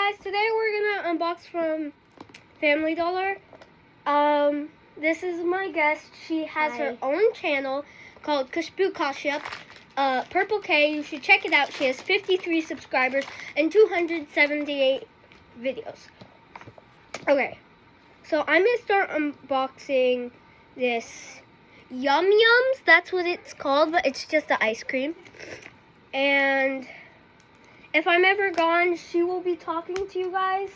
guys, today we're gonna unbox from Family Dollar. This is my guest. She has her own channel called Khushbu Kashyap. Purple K, you should check it out. She has 53 subscribers and 278 videos. Okay, so I'm gonna start unboxing this Yum Yums. That's what it's called, but it's just the ice cream. And if I'm ever gone, she will be talking to you guys.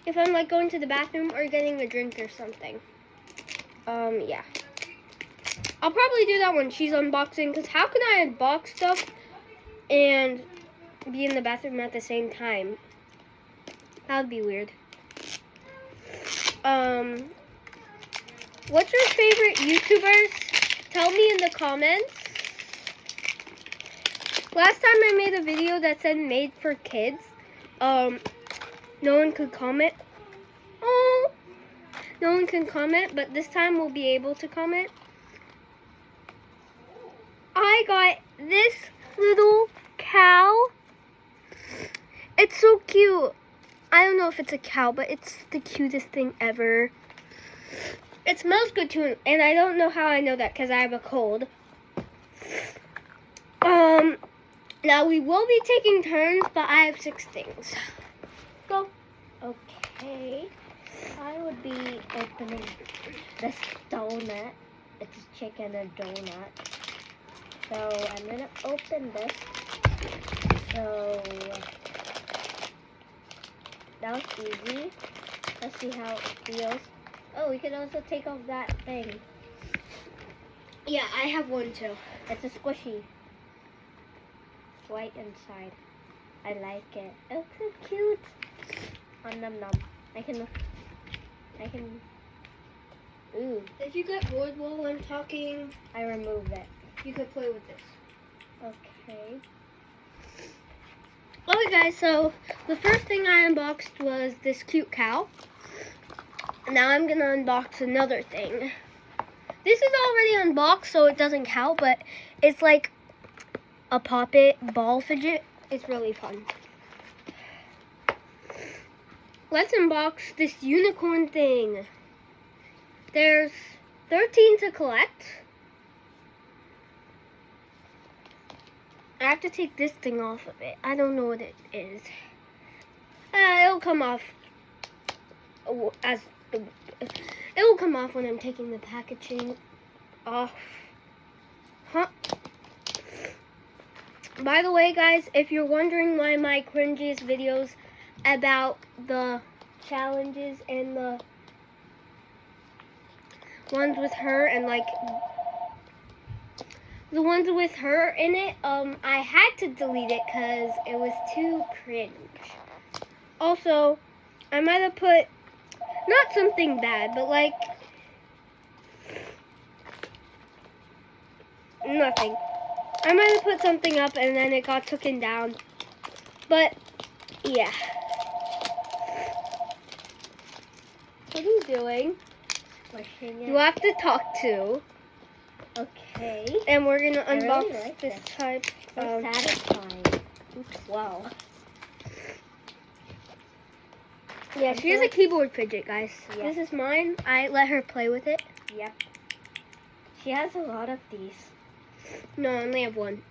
If I'm like going to the bathroom or getting a drink or something. Yeah. I'll probably do that when she's unboxing, because how can I unbox stuff and be in the bathroom at the same time? That would be weird. What's your favorite YouTubers? Tell me in the comments. Last time I made a video that said made for kids. No one could comment. Oh, no one can comment, but this time we'll be able to comment. I got this little cow. It's so cute. I don't know if it's a cow, but it's the cutest thing ever. It smells good too, and I don't know how I know that because I have a cold. Now we will be taking turns, but I have 6 things. Go. Okay, I would be opening this donut. It's a chicken and donut. So I'm gonna open this. So that was easy. Let's see how it feels. Oh, we can also take off that thing. Yeah, I have one too. It's a squishy. It's white inside. I like it. Oh, so cute. Oh, num num. I can. Ooh. If you get bored while I'm talking, I remove it. you could play with this. Okay. Okay guys, so the first thing I unboxed was this cute cow. Now I'm gonna unbox another thing. This is already unboxed, so it doesn't count, but it's like a Pop-It ball fidget. It's really fun. Let's unbox this unicorn thing. There's 13 to collect. I have to take this thing off of it. I don't know what it is. It'll come off it will come off when I'm taking the packaging off. Huh? By the way, guys, if you're wondering why my cringiest videos about the challenges and the ones with her and like the ones with her in it, I had to delete it because it was too cringe. Also, I might have put not something bad, but like nothing. I might have put something up and then it got taken down. But yeah. What are you doing? Pushing it. You have to talk to. Okay. And we're gonna I really unbox like this this. type. So satisfying. Wow. Yeah, she has a keyboard fidget, guys. Yeah. This is mine. I let her play with it. Yep. She has a lot of these. No, I only have one.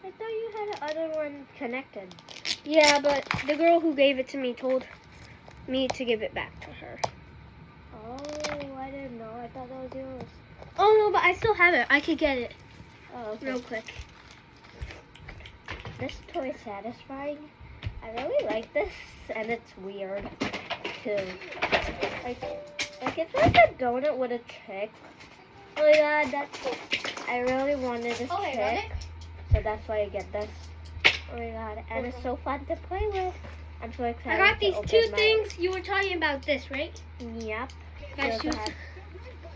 I thought you had another one connected. Yeah, but the girl who gave it to me told me to give it back to her. Oh, I didn't know. I thought that was yours. Oh no, but I still have it. I could get it Oh, okay. real quick. This toy is satisfying. I really like this, and it's weird too. Like it's like a donut with a trick. Oh my god, I really wanted this trick, so that's why I get this. Oh my god, and it's so fun to play with. I'm so excited. I got these to 2 open things. You were talking about this, right? Yep. Guys, They also have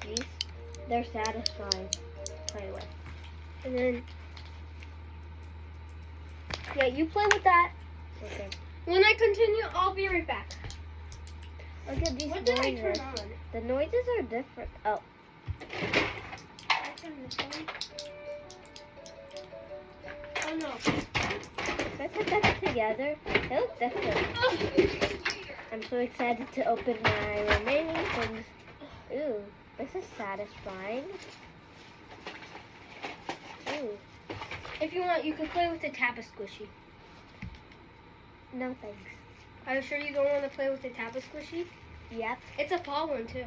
these. They're satisfying to play with. and then yeah, you play with that. Okay. When I continue, I'll be right back. Look at these What did I noises. turn on? The noises are different. Oh. I turn this on. Oh no. If I put that together, they look different. I'm so excited to open my remaining things. Ooh, this is satisfying. Ooh. If you want, you can play with the Tappa Squishy. No thanks. Are you sure you don't want to play with the Tappa Squishy? Yep. It's a fall one too.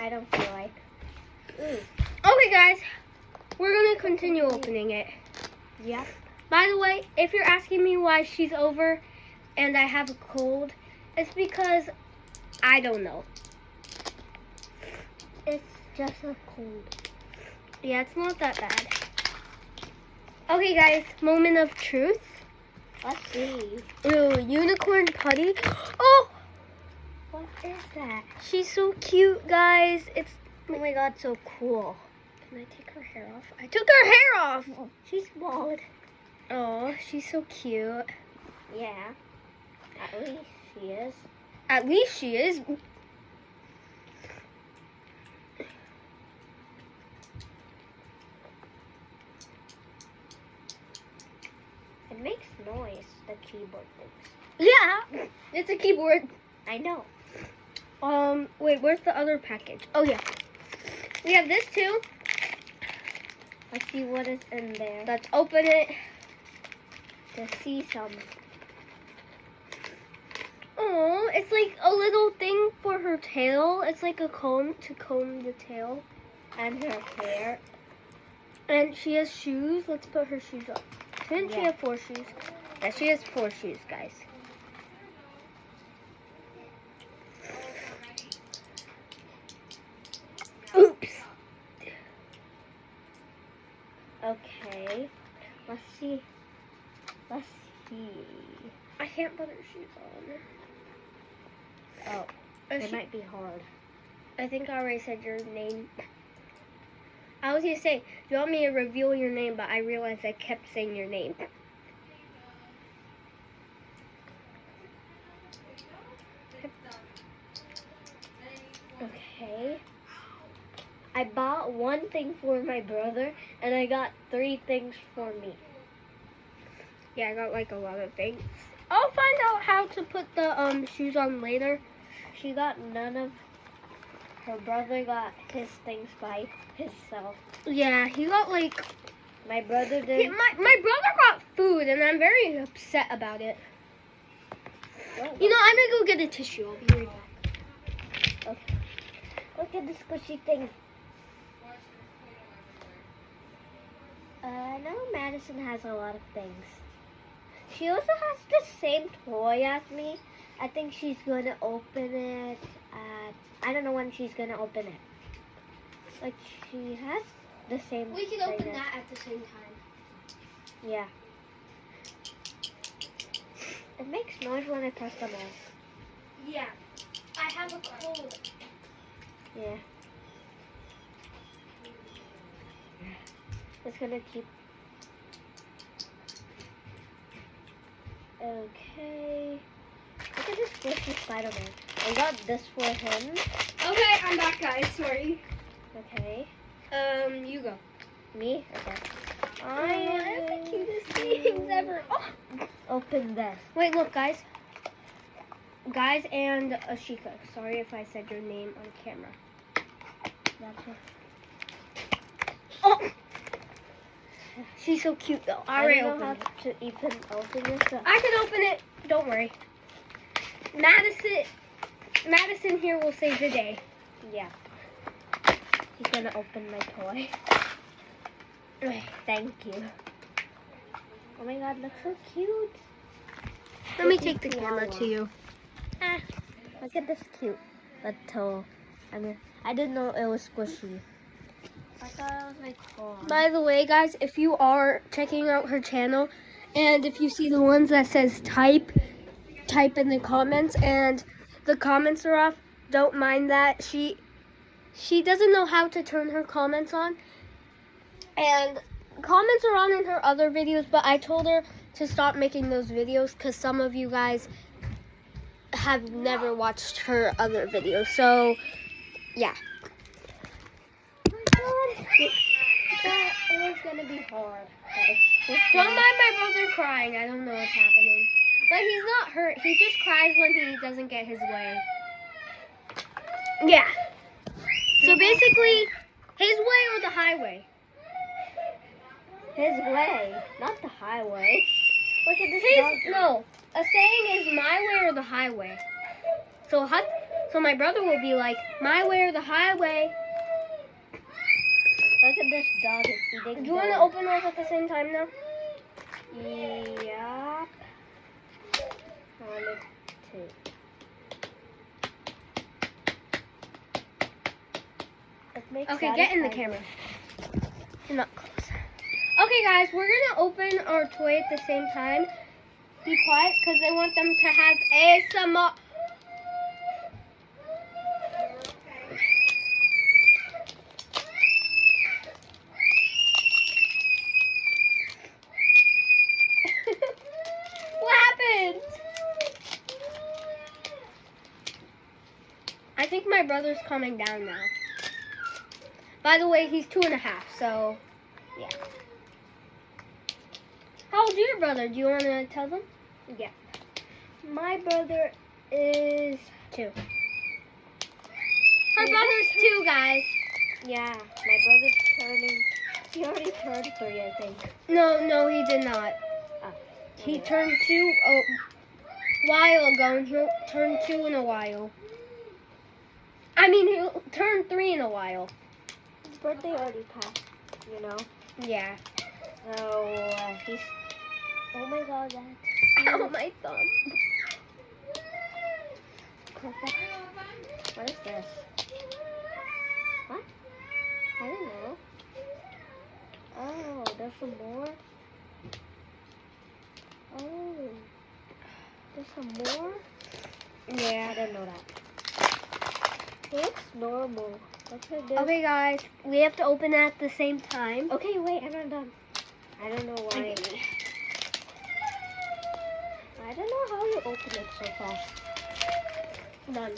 I don't feel like. Ooh. Okay, guys, we're gonna continue opening it. Yep. By the way, if you're asking me why she's over and I have a cold, it's because I don't know. It's just a cold. Yeah, it's not that bad. Okay, guys, moment of truth. Let's see. Ooh, unicorn putty. Oh, What is that? she's so cute, guys. It's, Oh my god, so cool. can I take her hair off? I took her hair off. She's bald. Oh, she's so cute. Yeah. At least she is. At least she is. It makes noise, the keyboard things. Yeah, it's a keyboard. I know. Wait, where's the other package? Oh yeah, we have this too. Let's see what is in there. Let's open it. To see some. Oh, it's like a little thing for her tail. It's like a comb to comb the tail. And her hair. And she has shoes. Let's put her shoes up. Didn't she Yeah. have 4 shoes? Yeah, she has 4 shoes, guys. Oops. Okay. Let's see. Let's see. I can't put her shoes on. Oh, it might be hard. I think I already said your name. I was gonna say, do you want me to reveal your name? But I realized I kept saying your name. Okay. I bought one thing for my brother, and I got 3 things for me. Yeah, I got like a lot of things. I'll find out how to put the shoes on later. She got none of. Her brother got his things by himself. Yeah, he got like. My brother My did. brother got food, and I'm very upset about it. What? You know, I'm gonna go get a tissue. I'll be right back. Okay. Look at the squishy thing. Now Madison has a lot of things. She also has the same toy as me. I think she's going to open it at... I don't know when she's going to open it. Like, she has the same We can thing open as- that at the same time. Yeah. It makes noise when I press them on. Yeah, I have a cold. Yeah. It's gonna keep... Okay. Look at this squishy Spider-Man. I got this for him. Okay, I'm back, guys. Sorry. Okay. You go. Me? Okay. I have the cutest things ever. Oh. Open this. Wait, look, guys. Guys and Ashika. Sorry if I said your name on camera. That's it. Oh. She's so cute, though. I I already don't know opened how it. to even open this. So I can open it. Don't worry. Madison here will save the day. yeah. He's gonna open my toy. Thank you. Oh my god, looks so cute. Let me take the camera to you. Ah, look at this cute little. I didn't know it was squishy. I thought it was my car. By the way, guys, if you are checking out her channel, and if you see the ones that says type in the comments, and the comments are off, don't mind that. She doesn't know how to turn her comments on, and comments are on in her other videos, but I told her to stop making those videos because some of you guys have never watched her other videos. So, yeah. That is is gonna be hard. Don't mind my brother crying. I don't know what's happening. But he's not hurt. He just cries when he doesn't get his way. Yeah. So basically, his way or the highway? His way, not the highway. Look at this. No. A saying is my way or the highway. So my brother will be like, my way or the highway. Look at this dog. It's eating. Do you want to open those at the same time now? Yup. 1, 2. Okay, get in the camera. You're not close. Okay, guys, we're gonna open our toy at the same time. Be quiet, because I want them to have ASMR. What happened? I think my brother's coming down now. By the way, he's 2.5, so yeah. How old's your brother? Do you want to tell them? Yeah. My brother is 2. Her brother's 2, guys. Yeah, my brother's turning. He already turned 3, I think. No, he did not. Oh, He okay. turned 2 a while ago, and he'll turn 2 in a while. I mean, he'll turn 3 in a while. His birthday already passed, you know. Yeah. So he's. Oh my God, that's. Ow, my thumb. Perfect. What is this? What? I don't know. Oh, there's some more. Oh, there's some more. Yeah. I didn't know that. It looks normal. What's it do? Okay, guys, we have to open at the same time. Okay, wait, I'm not done. I don't know why. I don't know how you open it so fast. Done.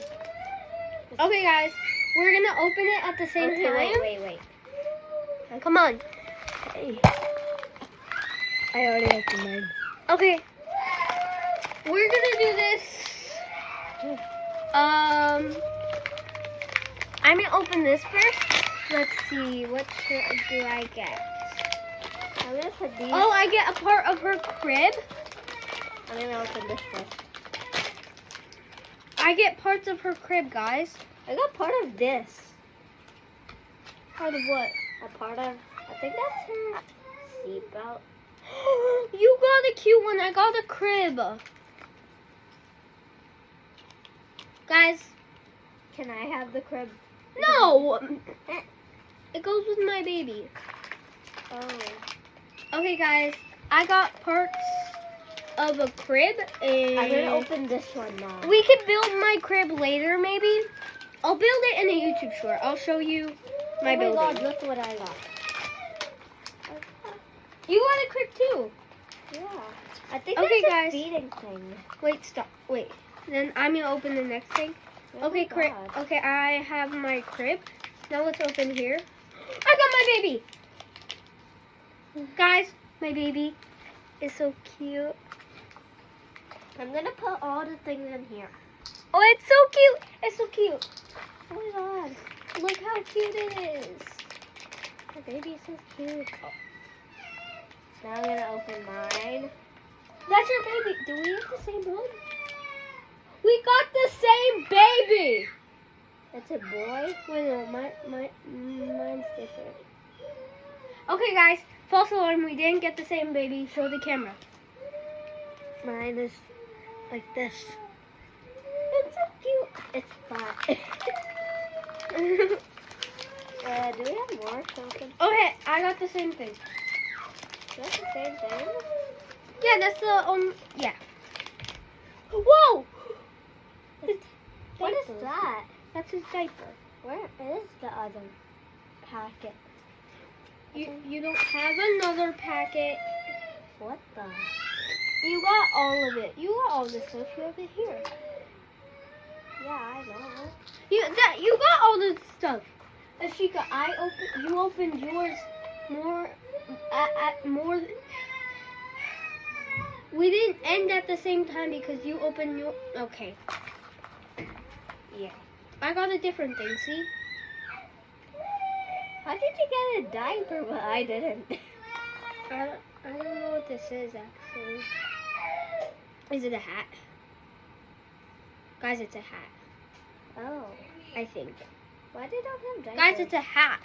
Okay, guys, we're gonna open it at the same Okay, time. wait. Come on. Hey. I already opened mine. Okay. We're gonna do this. I'm gonna open this first. Let's see, what do I get? I'm gonna put these. Oh, I get a part of her crib. I'm gonna open this first. I get parts of her crib, guys. I got part of this. Part of what? A part of. I think that's her seatbelt. You got a cute one. I got a crib. Guys, Can I have the crib? no. It goes with my baby. Oh. Okay, guys, I got parts of a crib, and I'm gonna open this one now. we could build my crib later, maybe. I'll build it in a YouTube short. I'll show you my building. God, look what I got. You got a crib too. Yeah. I think Okay, that's guys. a feeding thing. Wait, stop. Wait. Then I'm gonna open the next thing. Oh Okay, my crib. God. Okay, I have my crib. Now let's open here. I got my baby. Guys, my baby is so cute. I'm gonna put all the things in here. Oh, it's so cute. It's so cute. Oh my God. Look how cute it is. The baby is so cute. Oh. Now I'm gonna open mine. That's your baby. Do we have the same one? We got the same baby. It's a boy. Wait, no, mine's different. Okay, guys, false alarm. We didn't get the same baby. Show the camera. Mine is like this. It's so cute. It's fat. Do we have more something? Okay, I got the same thing. That's the same thing. Yeah, that's the yeah. Whoa! What is Diaper. that? That's his diaper. Where is the other packet? You don't have another packet. What the? You got all of it. You got all this stuff. You have it here. Yeah, I know. You got all the stuff. Ashika, you opened yours more more. We didn't end at the same time because you opened your. Okay. Yeah. I got a different thing. See? How did you get a diaper, but I didn't? I don't know what this is actually. Is it a hat? Guys, it's a hat. Oh. I think. Why did I have diapers? Guys, it's a hat.